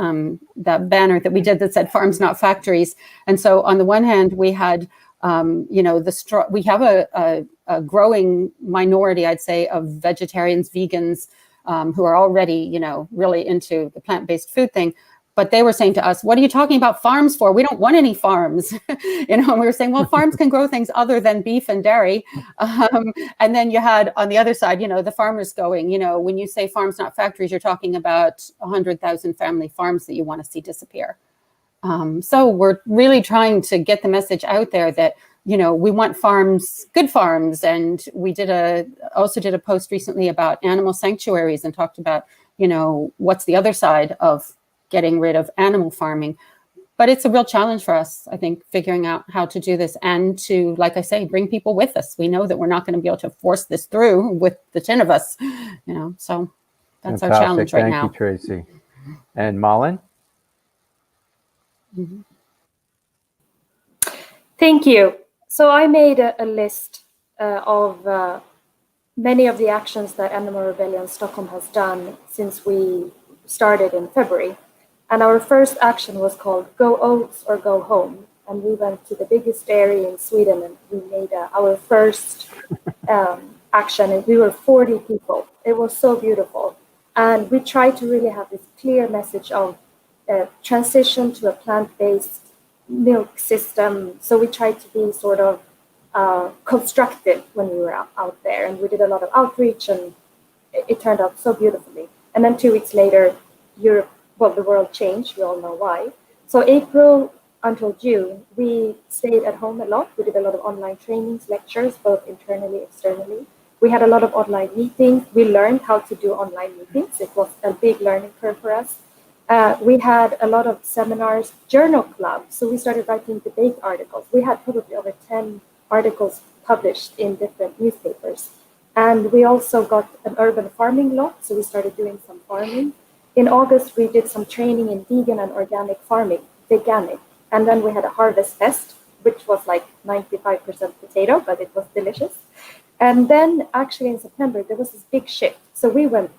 banner that we did that said "Farms, Not Factories." And so, on the one hand, we had, we have a growing minority, I'd say, of vegetarians, vegans, who are already, really into the plant-based food thing. But they were saying to us, "What are you talking about farms for? We don't want any farms." And we were saying, well, farms can grow things other than beef and dairy. And then you had on the other side, the farmers going, when you say farms, not factories, you're talking about 100,000 family farms that you want to see disappear. So we're really trying to get the message out there that, we want farms, good farms. And we also did a post recently about animal sanctuaries and talked about, what's the other side of getting rid of animal farming. But it's a real challenge for us, I think, figuring out how to do this and to, like I say, bring people with us. We know that we're not going to be able to force this through with the 10 of us, so that's Fantastic. our challenge right now. Thank you, Tracy. And Malin? Mm-hmm. Thank you. So I made a list of many of the actions that Animal Rebellion Stockholm has done since we started in February. And our first action was called Go Oats or Go Home. And we went to the biggest dairy in Sweden and we made our first action. And we were 40 people. It was so beautiful. And we tried to really have this clear message of transition to a plant-based milk system. So we tried to be sort of constructive when we were out there. And we did a lot of outreach and it turned out so beautifully. And then 2 weeks later, the world changed. We all know why. So April until June, we stayed at home a lot. We did a lot of online trainings, lectures, both internally, externally. We had a lot of online meetings. We learned how to do online meetings. It was a big learning curve for us. We had a lot of seminars, journal clubs. So we started writing debate articles. We had probably over 10 articles published in different newspapers. And we also got an urban farming lot, so we started doing some farming. In August, we did some training in vegan and organic farming, veganic. And then we had a harvest fest, which was like 95% potato, but it was delicious. And then actually in September, there was this big shift. So we went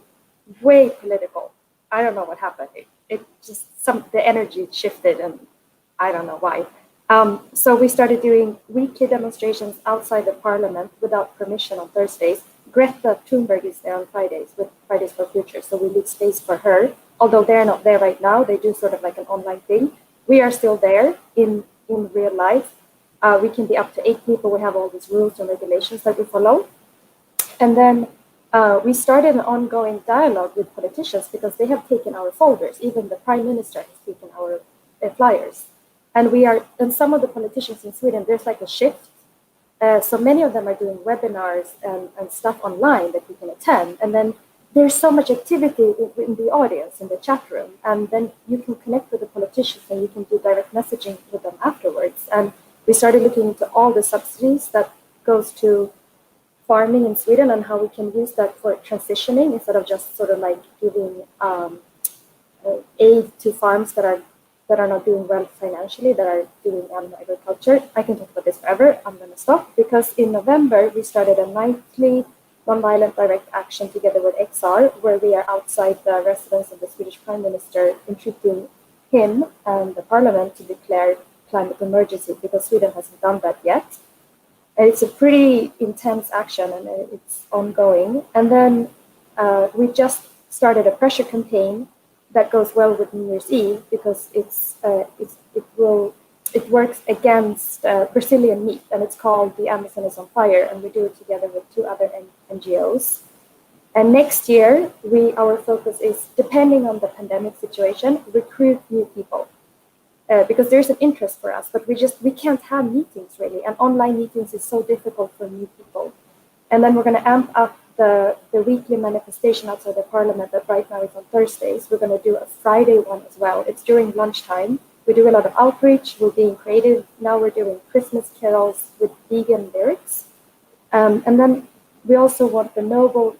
way political. I don't know what happened. It just, the energy shifted and I don't know why. So we started doing weekly demonstrations outside the parliament without permission on Thursdays. Greta Thunberg is there on Fridays with Fridays for Future. So we leave space for her. Although they're not there right now, they do sort of like an online thing. We are still there in real life. We can be up to 8 people. We have all these rules and regulations that we follow. And then we started an ongoing dialogue with politicians because they have taken our folders. Even the Prime Minister has taken our flyers. And some of the politicians in Sweden, there's like a shift. So many of them are doing webinars and stuff online that we can attend. And then there's so much activity in the audience, in the chat room, and then you can connect with the politicians and you can do direct messaging with them afterwards. And we started looking into all the subsidies that goes to farming in Sweden and how we can use that for transitioning instead of just sort of like giving aid to farms that are not doing well financially, that are doing animal agriculture. I can talk about this forever. I'm going to stop because in November we started a nightly nonviolent direct action together with AxR, where we are outside the residence of the Swedish Prime Minister, entreating him and the Parliament to declare climate emergency because Sweden hasn't done that yet. And it's a pretty intense action and it's ongoing. And then we just started a pressure campaign that goes well with New Year's Eve because it works against Brazilian meat, and it's called The Amazon is on Fire, and we do it together with 2 other NGOs. And next year, our focus is, depending on the pandemic situation, recruit new people. Because there's an interest for us, but we can't have meetings really, and online meetings is so difficult for new people. And then we're going to amp up the weekly manifestation outside the Parliament that right now is on Thursdays. We're going to do a Friday one as well. It's during lunchtime. We do a lot of outreach. We're being creative. Now we're doing Christmas carols with vegan lyrics. And then we also want the Nobel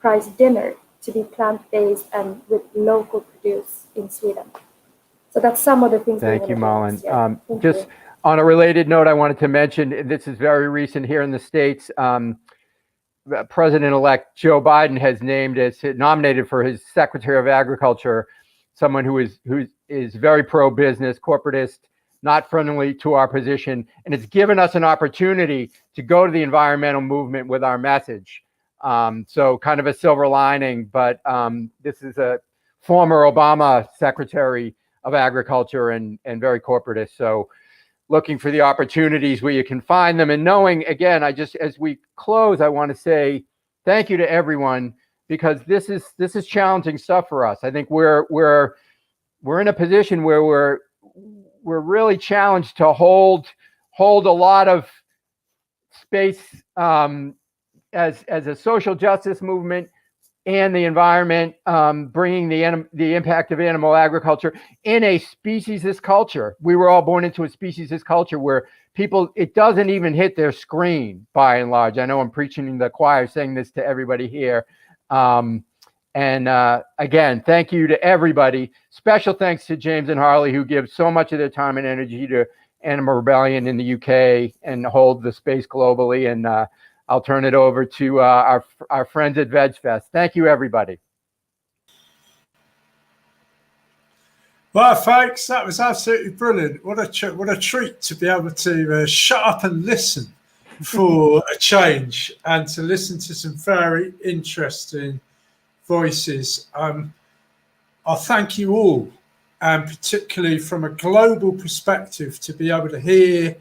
Prize dinner to be plant-based and with local produce in Sweden. So that's some of the things. Thank you, Malin. Just on a related note, I wanted to mention, this is very recent here in the States. President-elect Joe Biden has nominated for his Secretary of Agriculture someone who is very pro-business, corporatist, not friendly to our position, and it's given us an opportunity to go to the environmental movement with our message. So kind of a silver lining, but this is a former Obama Secretary of Agriculture and very corporatist. So looking for the opportunities where you can find them, and knowing, again, as we close, I want to say thank you to everyone, because this is challenging stuff for us. I think we're in a position where we're really challenged to hold a lot of space as a social justice movement and the environment, bringing the impact of animal agriculture in a speciesist culture. We were all born into a speciesist culture where people, it doesn't even hit their screen by and large. I know I'm preaching in the choir saying this to everybody here. Again, thank you to everybody. Special thanks to James and Harley, who give so much of their time and energy to Animal Rebellion in the UK and hold the space globally. And I'll turn it over to our friends at VegFest. Thank you, everybody. Well, folks, that was absolutely brilliant. What a treat to be able to shut up and listen for a change, and to listen to some very interesting voices. I thank you all, and particularly from a global perspective, to be able to hear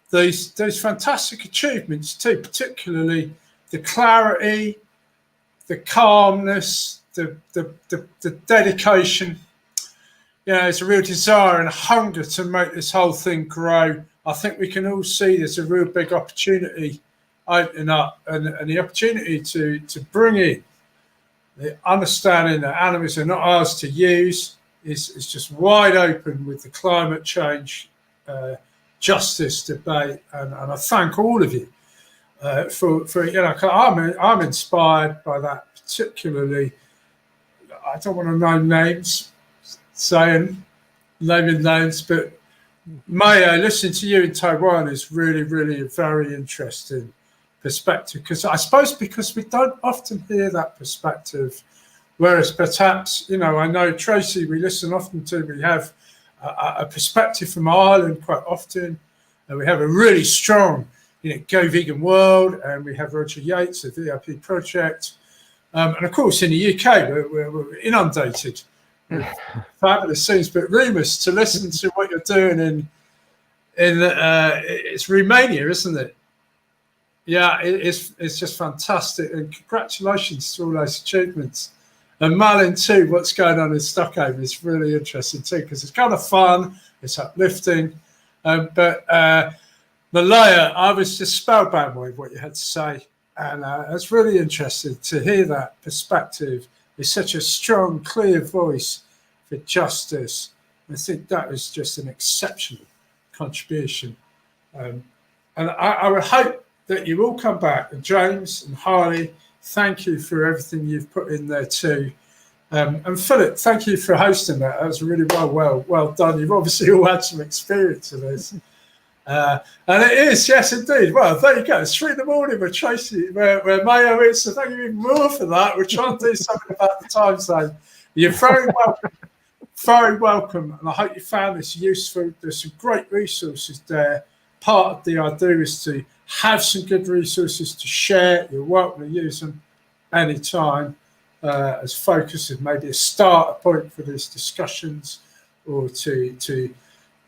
those fantastic achievements too, particularly the clarity, the calmness, the dedication. There's a real desire and hunger to make this whole thing grow. I think we can all see there's a real big opportunity opening up, and the opportunity to bring in the understanding that animals are not ours to use is just wide open with the climate change justice debate, and I thank all of you for I'm inspired by that, particularly. I don't want to name names, naming names, but Mayo, listening to you in Taiwan is really, really a very interesting perspective, because we don't often hear that perspective, whereas perhaps, I know Tracy, we listen often to, we have a perspective from Ireland quite often, and we have a really strong, Go Vegan World, and we have Roger Yates, the VIP Project, and of course in the UK we're inundated with fabulous things. But Remus, to listen to what you're doing in it's Romania, isn't it? Yeah, it's just fantastic, and congratulations to all those achievements. And Malin too, what's going on in Stockholm is really interesting too, because it's kind of fun, it's uplifting. But Malaya, I was just spellbound with what you had to say. And I was really interested to hear that perspective. It's such a strong, clear voice for justice. I think that was just an exceptional contribution. And I would hope that you all come back. And James and Harley, thank you for everything you've put in there too. And Philip, thank you for hosting that. That was really well done. You've obviously all had some experience of this. And it is, yes, indeed. Well, there you go. It's 3 a.m. where Tracy, where Mayo is. So thank you even more for that. We're trying to do something about the time zone. You're very welcome. Very welcome. And I hope you found this useful. There's some great resources there. Part of the idea is to have some good resources to share. You're welcome to use them anytime as focus and maybe a starter point for these discussions, or to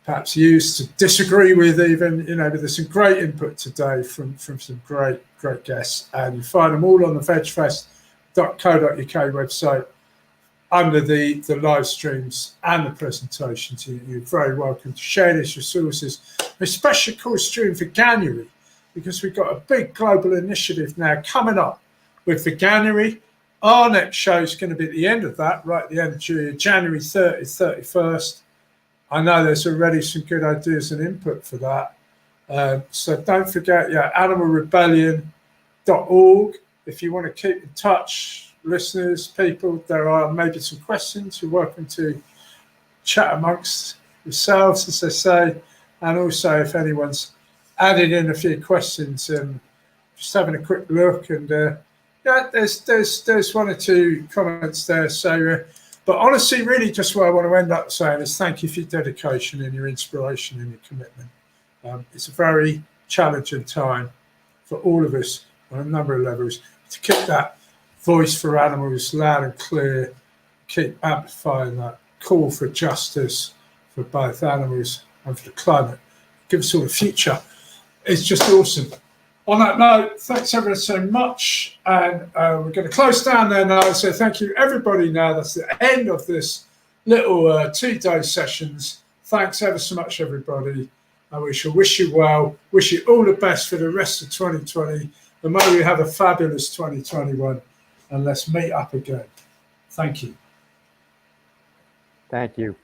perhaps use to disagree with even, but there's some great input today from some great guests, and you find them all on the vegfest.co.uk website under the live streams and the presentations. You're very welcome to share these resources, especially of course during Veganuary, because we've got a big global initiative now coming up with Veganuary. Our next show is going to be at the end of that, right at the end of January 30th, 31st. I know there's already some good ideas and input for that. So don't forget, animalrebellion.org. If you want to keep in touch, listeners, people, there are maybe some questions. You're welcome to chat amongst yourselves, as they say. And also, if anyone's added in a few questions, just having a quick look. And there's 1 or 2 comments there. So, but honestly, really just what I want to end up saying is thank you for your dedication and your inspiration and your commitment. It's a very challenging time for all of us on a number of levels to keep that voice for animals loud and clear, keep amplifying that call for justice for both animals and for the climate. Give us all a future. It's just awesome. On that note, thanks everyone so much. And we're going to close down there now. So thank you, everybody. Now that's the end of this little 2-day sessions. Thanks ever so much, everybody. And we shall wish you well. Wish you all the best for the rest of 2020. And may we have a fabulous 2021. And let's meet up again. Thank you. Thank you.